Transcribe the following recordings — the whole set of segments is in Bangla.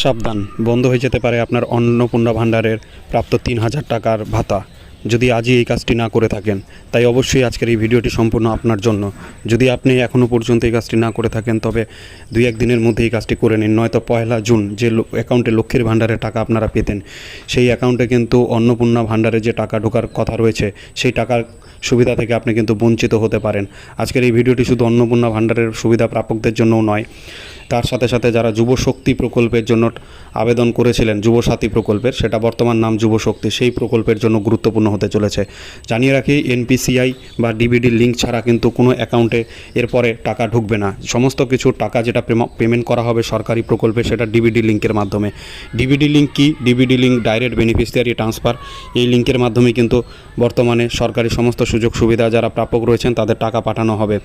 সাবধান, বন্ধ হয়ে যেতে পারে আপনার অন্নপূর্ণা ভাণ্ডারের প্রাপ্ত ৩,০০০ টাকার ভাতা যদি আজই এই কাজটি না করে থাকেন। তাই অবশ্যই আজকের এই ভিডিওটি সম্পূর্ণ আপনার জন্য। যদি আপনি এখনও পর্যন্ত এই কাজটি না করে থাকেন তবে ২-১ দিনের মধ্যে এই কাজটি করে নিন, নয়তো ১লা জুন যে অ্যাকাউন্টে লক্ষ্মীর ভাণ্ডারের টাকা আপনারা পেতেন সেই অ্যাকাউন্টে কিন্তু অন্নপূর্ণা ভাণ্ডারে যে টাকা ঢোকার কথা রয়েছে সেই টাকার সুবিধা থেকে আপনি কিন্তু বঞ্চিত হতে পারেন। আজকের এই ভিডিওটি শুধু অন্নপূর্ণা ভাণ্ডারের সুবিধা প্রাপকদের জন্যও নয়, তার সাথে সাথে যারা যুবশক্তি প্রকল্পের জন্য আবেদন করেছিলেন, যুবসাথী প্রকল্পের, সেটা বর্তমান নাম যুবশক্তি, সেই প্রকল্পের জন্য গুরুত্বপূর্ণ হতে চলেছে। জানিয়ে রাখি, এনপিসিআই বা ডিবিডি লিঙ্ক ছাড়া কিন্তু কোনো অ্যাকাউন্টে এরপরে টাকা ঢুকবে না। সমস্ত কিছু টাকা যেটা পেমেন্ট করা হবে সরকারি প্রকল্পে সেটা ডিবিডি লিঙ্কের মাধ্যমে। ডিবিডি লিঙ্ক কি? DBD link direct beneficiary transfer. এই লিঙ্কের মাধ্যমে কিন্তু বর্তমানে সরকারি সমস্ত সুযোগ সুবিধা যারা প্রাপক রয়েছেন তাদের টাকা পাঠানো হবে।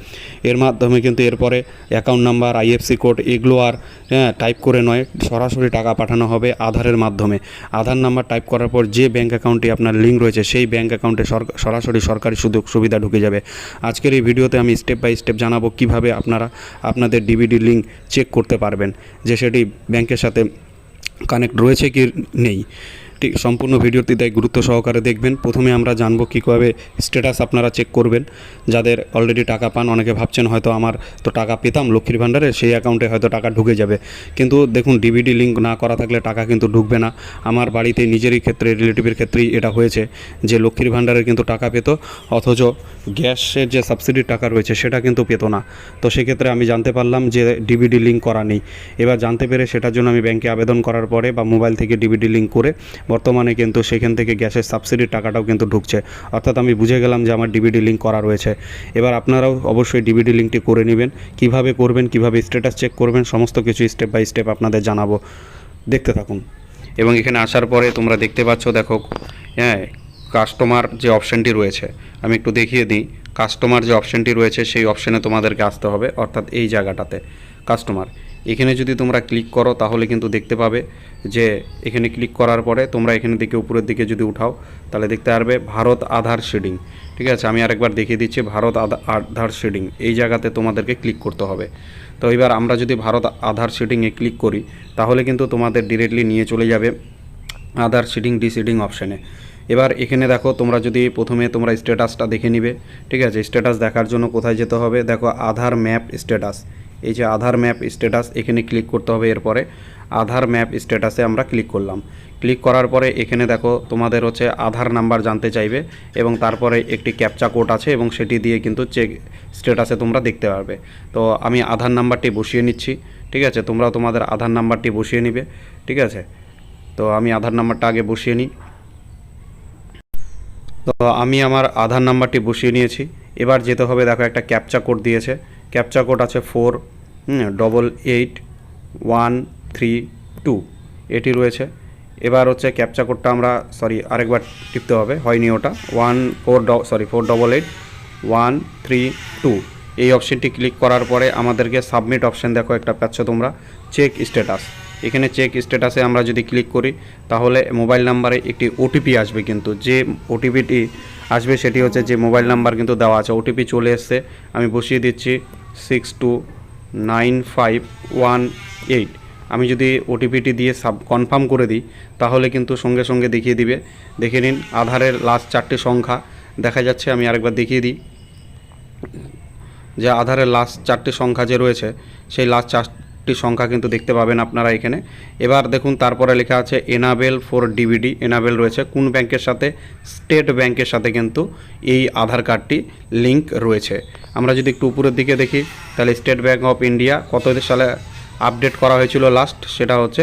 এর মাধ্যমে কিন্তু এরপরে অ্যাকাউন্ট নাম্বার, আইএফসি কোড এগুলো আর টাইপ করে নয়, সরাসরি টাকা পাঠানো হবে আধারের মাধ্যমে। আধার নাম্বার টাইপ করার পর যে ব্যাঙ্ক অ্যাকাউন্টে আপনার লিঙ্ক রয়েছে সেই ব্যাঙ্ক অ্যাকাউন্টে সরাসরি সরকারি সুযোগ সুবিধা ঢুকে যাবে। আজকের এই ভিডিওতে আমি স্টেপ বাই স্টেপ জানাবো কিভাবে আপনারা আপনাদের ডিবিডি লিঙ্ক চেক করতে পারবেন যে সেটি ব্যাংকের সাথে কানেক্ট রয়েছে কি নেই। ঠিক সম্পূর্ণ ভিডিওটি তাই গুরুত্ব সহকারে দেখবেন। প্রথমে আমরা জানবো কীভাবে স্ট্যাটাস আপনারা চেক করবেন। যাদের অলরেডি টাকা পান, অনেকে ভাবছেন হয়তো আমার তো টাকা পেতাম লক্ষ্মীর ভাণ্ডারে, সেই অ্যাকাউন্টে হয়তো টাকা ঢুকে যাবে, কিন্তু দেখুন ডিবিডি লিঙ্ক না করা থাকলে টাকা কিন্তু ঢুকবে না। আমার বাড়িতে নিজেরই ক্ষেত্রে, রিলেটিভের ক্ষেত্রেই এটা হয়েছে যে লক্ষ্মীর ভাণ্ডারে কিন্তু টাকা পেত, অথচ গ্যাসের যে সাবসিডির টাকা রয়েছে সেটা কিন্তু পেত না। তো সেক্ষেত্রে আমি জানতে পারলাম যে ডিবিডি লিঙ্ক করা নেই। এবার জানতে পেরে সেটার জন্য আমি ব্যাংকে আবেদন করার পরে বা মোবাইল থেকে ডিবিডি লিঙ্ক করে বর্তমানে কিন্তু সেখান থেকে গ্যাসের সাবসিডির টাকাটাও কিন্তু ঢুকছে, অর্থাৎ আমি বুঝে গেলাম যে আমার ডিবিডি লিঙ্ক করা রয়েছে। এবার আপনারাও অবশ্যই ডিবিডি লিঙ্কটি করে নেবেন। কিভাবে করবেন, কিভাবে স্ট্যাটাস চেক করবেন, সমস্ত কিছু স্টেপ বাই স্টেপ আপনাদের জানাবো, দেখতে থাকুন। এবং এখানে আসার পরে তোমরা দেখতে পাচ্ছ, দেখো কাস্টমার যে অপশানটি রয়েছে, আমি একটু দেখিয়ে দিই। কাস্টমার যে অপশানটি রয়েছে সেই অপশানে তোমাদেরকে আসতে হবে, অর্থাৎ এই জায়গাটাতে কাস্টমার। এখানে যদি তোমরা ক্লিক করো তাহলে কিন্তু দেখতে পাবে যে এখানে ক্লিক করার পরে তোমরা এখানে দিকে উপরের দিকে যদি উঠাও তাহলে দেখতে পারবে ভারত আধার শেডিং। ঠিক আছে, আমি আরেকবার দেখিয়ে দিচ্ছি, ভারত আধার শেডিং, এই জায়গাতে তোমাদেরকে ক্লিক করতে হবে। তো এবার আমরা যদি ভারত আধার শেডিংয়ে ক্লিক করি তাহলে কিন্তু তোমাদের ডিরেক্টলি নিয়ে চলে যাবে আধার শেডিং ডিশেডিং অপশানে। এবার এখানে দেখো, তোমরা যদি প্রথমে তোমরা স্ট্যাটাসটা দেখে নিবে। ঠিক আছে, স্ট্যাটাস দেখার জন্য কোথায় যেতে হবে? দেখো আধার ম্যাপ স্ট্যাটাস, এই যে আধার ম্যাপ স্ট্যাটাস, এখানে ক্লিক করতে হবে। এরপরে আধার ম্যাপ স্ট্যাটাসে আমরা ক্লিক করলাম। ক্লিক করার পরে এখানে দেখো তোমাদের হচ্ছে আধার নাম্বার জানতে চাইবে এবং তারপরে একটি ক্যাপচা কোড আছে এবং সেটি দিয়ে কিন্তু চেক স্ট্যাটাসে তোমরা দেখতে পারবে। তো আমি আধার নাম্বারটি বসিয়ে নিচ্ছি। ঠিক আছে, তোমরাও তোমাদের আধার নাম্বারটি বসিয়ে নিবে। ঠিক আছে, তো আমি আধার নাম্বারটা আগে বসিয়ে নিই। তো আমি আমার আধার নাম্বারটি বসিয়ে নিয়েছি। এবার যেতে হবে, দেখো একটা ক্যাপচা কোড দিয়েছে, ক্যাপচা কোড আছে 488132, এটি রয়েছে। এবার হচ্ছে ক্যাপচা কোডটা আমরা আরেকবার টিপতে হবে, হয়নি ওটা, 4888132, এই অপশানটি ক্লিক করার পরে আমাদেরকে সাবমিট অপশান দেখো একটা পাচ্ছ তোমরা, চেক স্ট্যাটাস। এখানে চেক স্ট্যাটাসে আমরা যদি ক্লিক করি তাহলে মোবাইল নাম্বারে একটি ওটিপি আসবে, কিন্তু যে ওটিপিটি আসবে সেটি হচ্ছে যে মোবাইল নাম্বার কিন্তু দেওয়া আছে, ওটিপি চলে এসছে, আমি বসিয়ে দিচ্ছি 629518। আমি যদি ওটিপিটি দিয়ে কনফার্ম করে দিই তাহলে কিন্তু সঙ্গে সঙ্গে দেখিয়ে দিবে। দেখে নিন আধারের লাস্ট 4টি সংখ্যা দেখা যাচ্ছে, আমি আরেকবার দেখিয়ে দিই যে আধারের লাস্ট 4টি সংখ্যা যে রয়েছে সেই লাস্ট 4টি সংখ্যা কিন্তু দেখতে পাবেন আপনারা এখানে। এবার দেখুন তারপরে লেখা আছে এনাবেল ফর ডিবিডি, এনাবেল রয়েছে কোন ব্যাংকের সাথে? স্টেট ব্যাংকের সাথে কিন্তু এই আধার কার্ডটি লিঙ্ক রয়েছে। আমরা যদি একটু উপরের দিকে দেখি তাহলে স্টেট ব্যাংক অফ ইন্ডিয়া কত সালে আপডেট করা হয়েছিল লাস্ট, সেটা হচ্ছে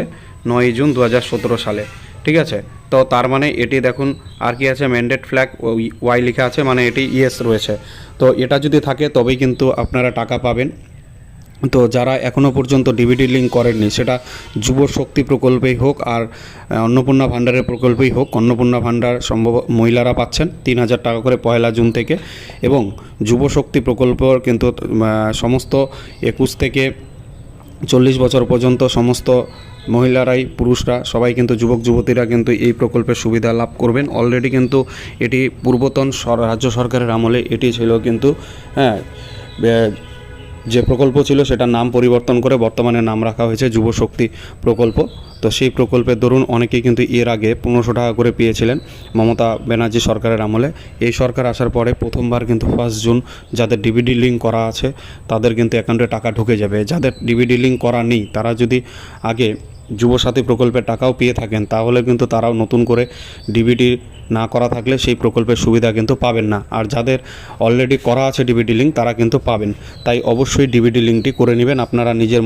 9 জুন 2017 সালে। ঠিক আছে, তো তার মানে এটি দেখুন আর কি আছে, ম্যান্ডেট ফ্ল্যাগ ওয়াই লেখা আছে, মানে এটি ইয়েস রয়েছে। তো এটা যদি থাকে তবেই কিন্তু আপনারা টাকা পাবেন। তো যারা এখনও পর্যন্ত ডিবিডি লিঙ্ক করেননি, সেটা যুব শক্তি প্রকল্পেই হোক আর অন্নপূর্ণা ভাণ্ডারের প্রকল্পেই হোক, অন্নপূর্ণা ভাণ্ডার সম্ভব মহিলারা পাচ্ছেন 3000 টাকা করে 1লা জুন থেকে, এবং যুব শক্তি প্রকল্প কিন্তু সমস্ত 21 থেকে 40 বছর পর্যন্ত সমস্ত মহিলারাই, পুরুষরা সবাই কিন্তু, যুবক যুবতীরা কিন্তু এই প্রকল্পের সুবিধা লাভ করবেন। অলরেডি কিন্তু এটি পূর্বতন রাজ্য সরকারের আমলে এটি ছিল কিন্তু যে প্রকল্প ছিল সেটার নাম পরিবর্তন করে বর্তমানে নাম রাখা হয়েছে যুব শক্তি প্রকল্প। তো সেই প্রকল্পের দরুন অনেকেই কিন্তু এর আগে 1500 টাকা করে পেয়েছিলেন মমতা ব্যানার্জি সরকারের আমলে। এই সরকার আসার পরে প্রথমবার কিন্তু 1 জুন যাদের ডিবিডি লিঙ্ক করা আছে তাদের কিন্তু অ্যাকাউন্টে টাকা ঢুকে যাবে। যাদের ডিবিডি লিঙ্ক করা নেই তারা যদি আগে যুবসাথী প্রকল্পের টাকাও পেয়ে থাকেন তাহলে কিন্তু তারাও নতুন করে ডিবিডি না করা থাকলে সেই প্রকল্পের সুবিধা কিন্তু পাবেন না। আর যাদের অলরেডি করা আছে ডিবিডি লিঙ্ক তারা কিন্তু পাবেন। তাই অবশ্যই ডিবিডি লিঙ্কটি করে নেবেন। আপনারা নিজের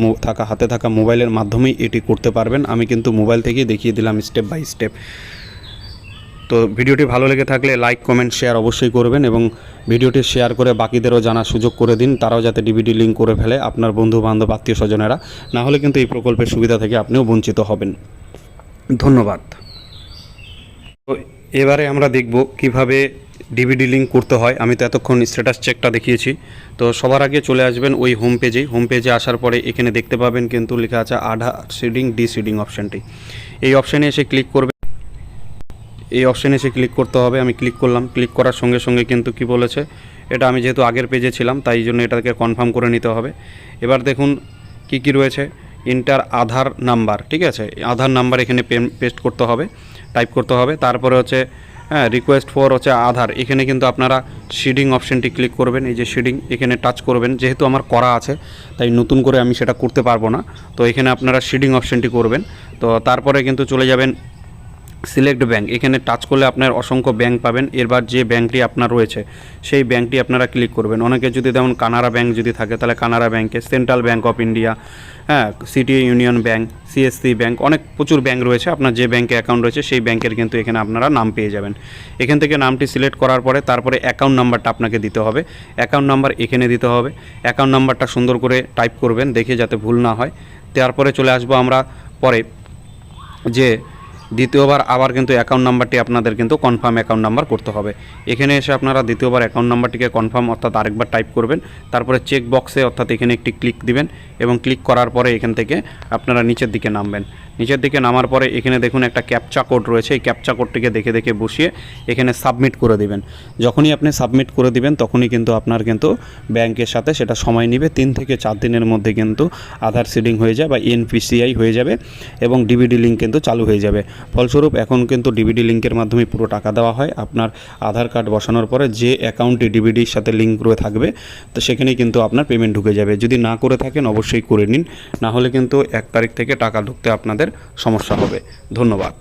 হাতে থাকা মোবাইলের মাধ্যমেই এটি করতে পারবেন। আমি কিন্তু মোবাইল থেকেই দেখিয়ে দিলাম স্টেপ বাই স্টেপ। তো ভিডিওটি ভালো লেগে থাকলে লাইক কমেন্ট শেয়ার অবশ্যই করবেন এবং ভিডিওটি শেয়ার করে বাকিদেরও জানার সুযোগ করে দিন, তারাও যাতে ডিবিডি লিঙ্ক করে ফেলে আপনার বন্ধু বান্ধব আত্মীয় স্বজনেরা। না হলে কিন্তু এই প্রকল্পের সুবিধা থেকে আপনিও বঞ্চিত হবেন। ধন্যবাদ। তো এবারে আমরা দেখব কিভাবে ডিবিডি লিঙ্ক করতে হয়। আমি তো এতক্ষণ স্ট্যাটাস চেকটা দেখিয়েছি। তো সবার আগে চলে আসবেন ওই হোম পেজে আসার পরে এখানে দেখতে পাবেন কিন্তু লেখা আছে আধার সিডিং ডিসিডিং অপশানটি। এই অপশানে এসে ক্লিক করবেন। এই অপশানে এসে ক্লিক করতে হবে। আমি ক্লিক করলাম। ক্লিক করার সঙ্গে সঙ্গে কিন্তু কি বলেছে, এটা আমি যেহেতু আগের পেজে ছিলাম তাই জন্য এটাকে কনফার্ম করে নিতে হবে। এবার দেখুন কি কি রয়েছে, ইন্টার আধার নাম্বার, ঠিক আছে, আধার নাম্বার এখানে পেস্ট করতে হবে, টাইপ করতে হবে। তারপরে হচ্ছে রিকোয়েস্ট ফর হচ্ছে আধার, এখানে কিন্তু আপনারা শিডিং অপশানটি ক্লিক করবেন। এই যে শিডিং এখানে টাচ করবেন, যেহেতু আমার করা আছে তাই নতুন করে আমি সেটা করতে পারবো না। তো এখানে আপনারা শিডিং অপশানটি করবেন। তো তারপরে কিন্তু চলে যাবেন সিলেক্ট ব্যাঙ্ক, এখানে টাচ করলে আপনার অসংখ্য ব্যাঙ্ক পাবেন। এরবার যে ব্যাঙ্কটি আপনার রয়েছে সেই ব্যাঙ্কটি আপনারা ক্লিক করবেন। অনেকে যদি যেমন কানাড়া ব্যাঙ্ক যদি থাকে তাহলে কানাড়া ব্যাঙ্কে, central bank of India, city union bank, CSC bank, অনেক প্রচুর ব্যাঙ্ক রয়েছে। আপনার যে ব্যাঙ্কে অ্যাকাউন্ট রয়েছে সেই ব্যাঙ্কের কিন্তু এখানে আপনারা নাম পেয়ে যাবেন। এখান থেকে নামটি সিলেক্ট করার পরে তারপরে অ্যাকাউন্ট নাম্বারটা আপনাকে দিতে হবে। অ্যাকাউন্ট নাম্বার এখানে দিতে হবে। অ্যাকাউন্ট নাম্বারটা সুন্দর করে টাইপ করবেন দেখে যাতে ভুল না হয়। তারপরে চলে আসবো আমরা পরে যে দ্বিতীয়বার আবার কিন্তু অ্যাকাউন্ট নাম্বারটি আপনাদের কিন্তু কনফার্ম অ্যাকাউন্ট নাম্বার করতে হবে। এখানে এসে আপনারা দ্বিতীয়বার অ্যাকাউন্ট নাম্বারটিকে কনফার্ম অর্থাৎ আরেকবার টাইপ করবেন। তারপরে চেক বক্সে অর্থাৎ এখানে একটি ক্লিক দিবেন এবং ক্লিক করার পরে এখান থেকে আপনারা নিচের দিকে নামবেন। নিচের দিকে নামার পরে এখানে দেখুন একটা ক্যাপচা কোড রয়েছে, এই ক্যাপচা কোডটিকে দেখে দেখে বসিয়ে এখানে সাবমিট করে দিবেন। যখনই আপনি সাবমিট করে দিবেন তখনই কিন্তু আপনার কিন্তু ব্যাংকের সাথে সেটা সময় নেবে 3 থেকে 4 দিনের মধ্যে কিন্তু আধার সিডিং হয়ে যায় বা এনপিসিআই হয়ে যাবে এবং ডিবিডি লিঙ্ক কিন্তু চালু হয়ে যাবে। ফলস্বরূপ এখন কিন্তু ডিবিডি লিঙ্কের মাধ্যমে পুরো টাকা দেওয়া হয়। আপনার আধার কার্ড বসানোর পরে যে অ্যাকাউন্টটি ডিবিডির সাথে লিঙ্ক করে থাকবে তো সেখানেই কিন্তু আপনার পেমেন্ট ঢুকে যাবে। যদি না করে থাকেন অবশ্যই করে নিন, না হলে কিন্তু 1 তারিখ থেকে টাকা ঢুকতে আপনাদের সমস্যা হবে। ধন্যবাদ।